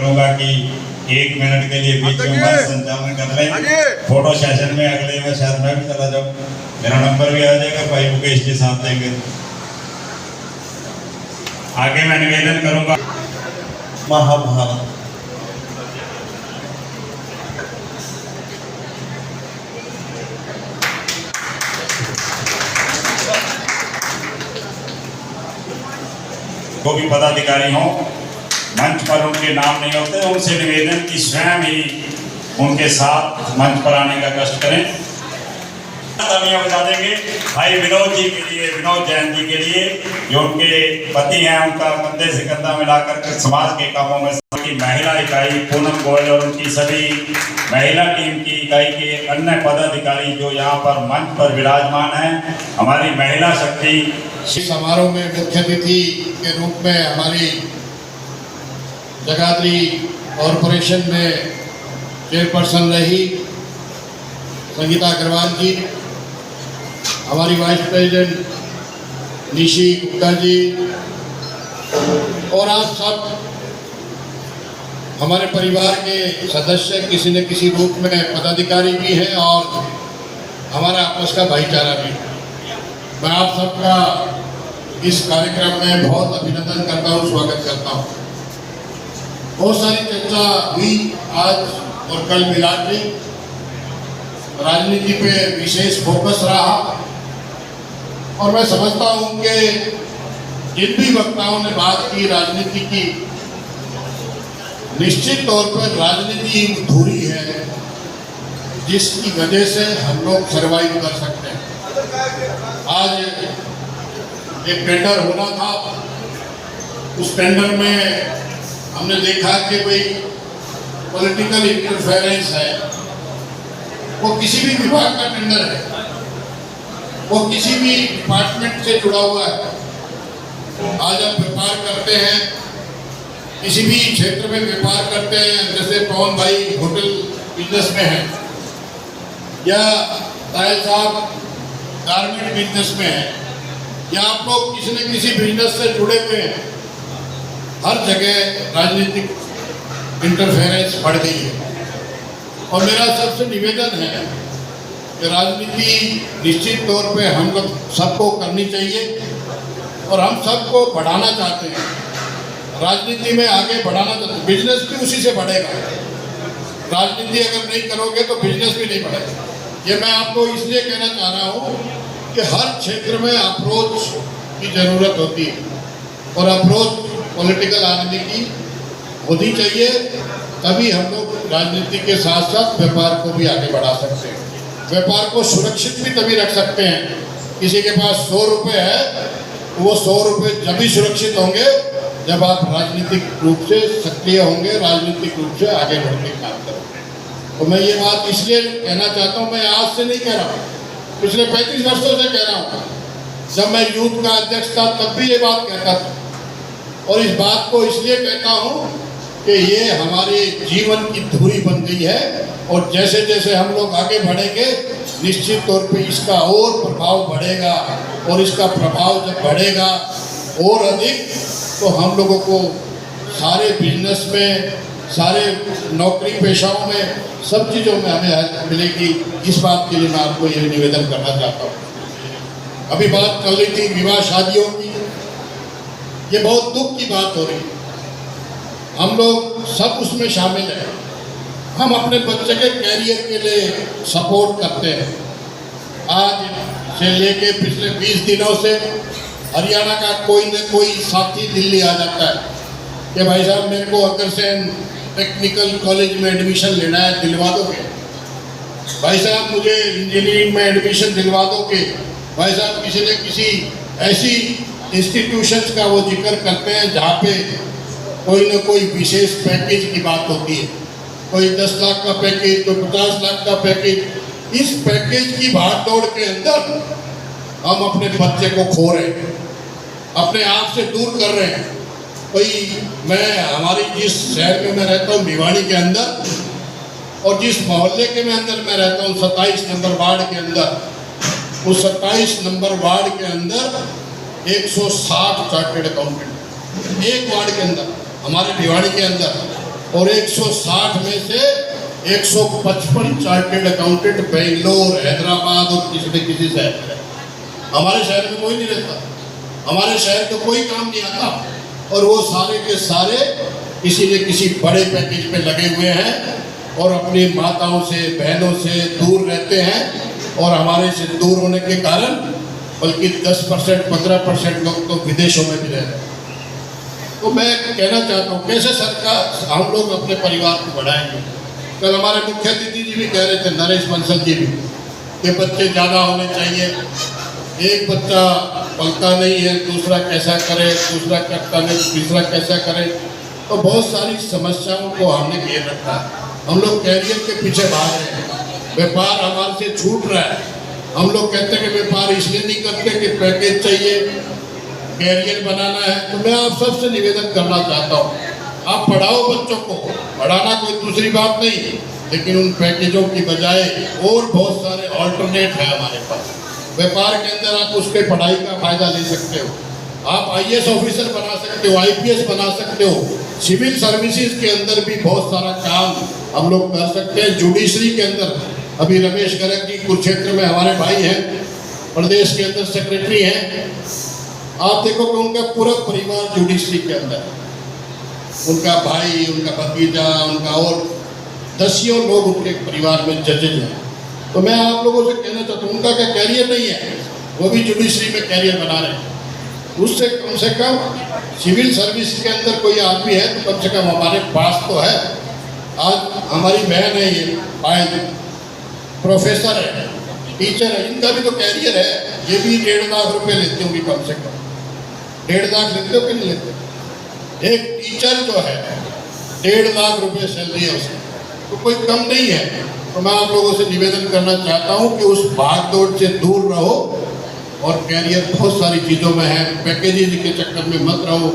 करूंगा कि 1 मिनट के लिए बीच में मंच संचालन कर लें। फोटो सेशन में अगले में शायद मैं भी चला जाऊँ, मेरा नंबर भी आ जाएगा, भाई मुकेश के साथ देंगे। आगे मैं निवेदन करूंगा महाभारत जो भी पदाधिकारी हों, मंच पर उनके नाम नहीं होते, उनसे निवेदन कि स्वयं ही उनके साथ मंच पर आने का कष्ट करें। तालियां बजा देंगे भाई विनोद जी के लिए, विनोद जैन जी के लिए, जो उनके पति हैं, उनका कंधे से कंधा मिलाकर के समाज के कामों में की महिला इकाई पूनम गोयल और उनकी सभी महिला टीम की इकाई के अन्य पदाधिकारी जो यहाँ पर मंच पर विराजमान हैं, हमारी महिला शक्ति। इस समारोह में मुख्य अतिथि के रूप में हमारी जगाधरी कॉरपोरेशन में चेयरपर्सन रही संगीता अग्रवाल जी, हमारी वाइस प्रेसिडेंट निशी गुप्ता जी, और आप सब हमारे परिवार के सदस्य किसी न किसी रूप में पदाधिकारी भी हैं और हमारा आपस का भाईचारा भी। मैं आप सबका इस कार्यक्रम में बहुत अभिनंदन करता हूँ, स्वागत करता हूँ। बहुत सारी चर्चा हुई आज और कल मिला के, राजनीति पे विशेष फोकस रहा, और मैं समझता हूँ कि जिन भी वक्ताओं ने बात की राजनीति की, निश्चित तौर पर राजनीति अधूरी है जिसकी वजह से हम लोग सर्वाइव कर सकते हैं। आज एक टेंडर होना था, उस टेंडर में हमने देखा कि भाई पॉलिटिकल इंटरफेरेंस है। वो किसी भी विभाग का टेंडर है, वो किसी भी डिपार्टमेंट से जुड़ा हुआ है। आज आप व्यापार करते हैं, किसी भी क्षेत्र में व्यापार करते हैं, जैसे पवन भाई होटल बिजनेस में है, या साहिल साहब गारमेंट बिजनेस में है, या आप लोग किसी न किसी बिजनेस से जुड़े हुए हैं, हर जगह राजनीतिक इंटरफेरेंस बढ़ गई है। और मेरा सबसे निवेदन है कि राजनीति निश्चित तौर पे हम लोग सबको करनी चाहिए, और हम सबको बढ़ाना चाहते हैं। राजनीति में आगे बढ़ाना चाहते हैं, बिजनेस भी उसी से बढ़ेगा। राजनीति अगर नहीं करोगे तो बिजनेस भी नहीं बढ़ेगा। ये मैं आपको इसलिए कहना चाह रहा हूँ कि हर क्षेत्र में अप्रोच की ज़रूरत होती है, और अप्रोच पॉलिटिकल आदमी की होनी चाहिए, तभी हम लोग राजनीति के साथ साथ व्यापार को भी आगे बढ़ा सकते हैं। व्यापार को सुरक्षित भी तभी रख सकते हैं। किसी के पास 100 रुपये है, तो वो 100 रुपये जब भी सुरक्षित होंगे जब आप राजनीतिक रूप से सक्रिय होंगे, राजनीतिक रूप से आगे बढ़ के काम करोगे। तो मैं ये बात इसलिए कहना चाहता हूँ, मैं आज से नहीं कह रहा हूँ, पिछले 35 वर्षों से कह रहा हूँ। जब मैं यूथ का अध्यक्ष था तब भी ये बात कहता था, और इस बात को इसलिए कहता हूँ कि ये हमारे जीवन की धुरी बन गई है, और जैसे जैसे हम लोग आगे बढ़ेंगे निश्चित तौर पे इसका और प्रभाव बढ़ेगा, और इसका प्रभाव जब बढ़ेगा और अधिक, तो हम लोगों को सारे बिजनेस में, सारे नौकरी पेशाओं में, सब चीज़ों में हमें हेल्प मिलेगी। इस बात के लिए मैं आपको ये निवेदन करना चाहता हूँ। अभी बात कर रही थी विवाह शादियों की, ये बहुत दुख की बात हो रही है। हम लोग सब उसमें शामिल हैं। हम अपने बच्चे के कैरियर के लिए सपोर्ट करते हैं। आज से लेके पिछले 20 दिनों से हरियाणा का कोई न कोई साथी दिल्ली आ जाता है कि भाई साहब मेरे को अग्रसेन टेक्निकल कॉलेज में एडमिशन लेना है, दिलवा दोगे? भाई साहब मुझे इंजीनियरिंग में एडमिशन दिलवा दोगे? भाई साहब किसी न किसी ऐसी इंस्टीट्यूशंस का वो जिक्र करते हैं जहाँ पे कोई न कोई विशेष पैकेज की बात होती है। कोई 10 लाख का पैकेज, कोई 50 लाख का पैकेज। इस पैकेज की भाग दौड़ के अंदर हम अपने बच्चे को खो रहे हैं, अपने आप से दूर कर रहे हैं। कोई मैं हमारी जिस शहर में मैं रहता हूँ भिवानी के अंदर, और जिस मोहल्ले के में अंदर मैं रहता हूँ 27 नंबर वार्ड के अंदर, उस 27 नंबर वार्ड के अंदर 160 चार्टेड अकाउंटेंट एक वार्ड के अंदर, हमारे भिवानी के अंदर। और 160 में से 155 चार्टेड अकाउंटेंट बेंगलोर, हैदराबाद और किसी न किसी शहर में। हमारे शहर में कोई नहीं रहता, हमारे शहर को कोई काम नहीं आता, और वो सारे के सारे किसी न किसी बड़े पैकेज पे लगे हुए हैं और अपनी माताओं से, बहनों से दूर रहते हैं, और हमारे से दूर होने के कारण बल्कि 10% 15% लोग तो विदेशों में भी रह रहे हैं। तो मैं कहना चाहता हूँ कैसे सरकार हम लोग अपने परिवार को बढ़ाएंगे। कल हमारे मुख्य अतिथि जी भी कह रहे थे, नरेश बंसल जी भी, कि बच्चे ज़्यादा होने चाहिए, एक बच्चा पलता नहीं है, दूसरा कैसा करे, दूसरा करता नहीं, तीसरा कैसा करे। तो बहुत सारी समस्याओं को हमने घेर रखा है। हम लोग कैरियर के पीछे भाग रहे हैं, व्यापार हमारे से छूट रहा है। हम लोग कहते हैं कि व्यापार इसलिए नहीं करते कि पैकेज चाहिए, कैरियर बनाना है। तो मैं आप सबसे निवेदन करना चाहता हूँ, आप पढ़ाओ बच्चों को, पढ़ाना कोई दूसरी बात नहीं, लेकिन उन पैकेजों की बजाय और बहुत सारे ऑल्टरनेट है हमारे पास। व्यापार के अंदर आप उसके पढ़ाई का फायदा ले सकते हो, आप IAS ऑफिसर बना सकते हो, IPS बना सकते हो। सिविल सर्विसेज के अंदर भी बहुत सारा काम हम लोग कर सकते हैं। जुडिशरी के अंदर अभी रमेश गर्ग जी कुरुक्षेत्र में हमारे भाई हैं, प्रदेश के अंदर सेक्रेटरी हैं। आप देखो कि उनका पूरा परिवार जुडिशरी के अंदर है, उनका भाई, उनका भतीजा, उनका और दसियों लोग उनके परिवार में जजेज हैं। तो मैं आप लोगों से कहना चाहता हूँ, उनका क्या कैरियर नहीं है, वो भी जुडिशरी में कैरियर बना रहे हैं। उससे कम सिविल सर्विस के अंदर कोई आदमी है तो कम से कम हमारे पास तो है। आज हमारी बहन है, ये पायल प्रोफेसर है, टीचर है, इनका भी तो कैरियर है। ये भी 1.5 लाख रुपए लेते होंगे, कम से कम 1.5 लाख लेते हो कि नहीं लेते? एक टीचर जो है 1.5 लाख रुपए सैलरी है उसकी, तो कोई कम नहीं है। तो मैं आप लोगों से निवेदन करना चाहता हूँ कि उस भाग दौड़ से दूर रहो, और कैरियर बहुत सारी चीज़ों में है, पैकेजेज के चक्कर में मत रहो।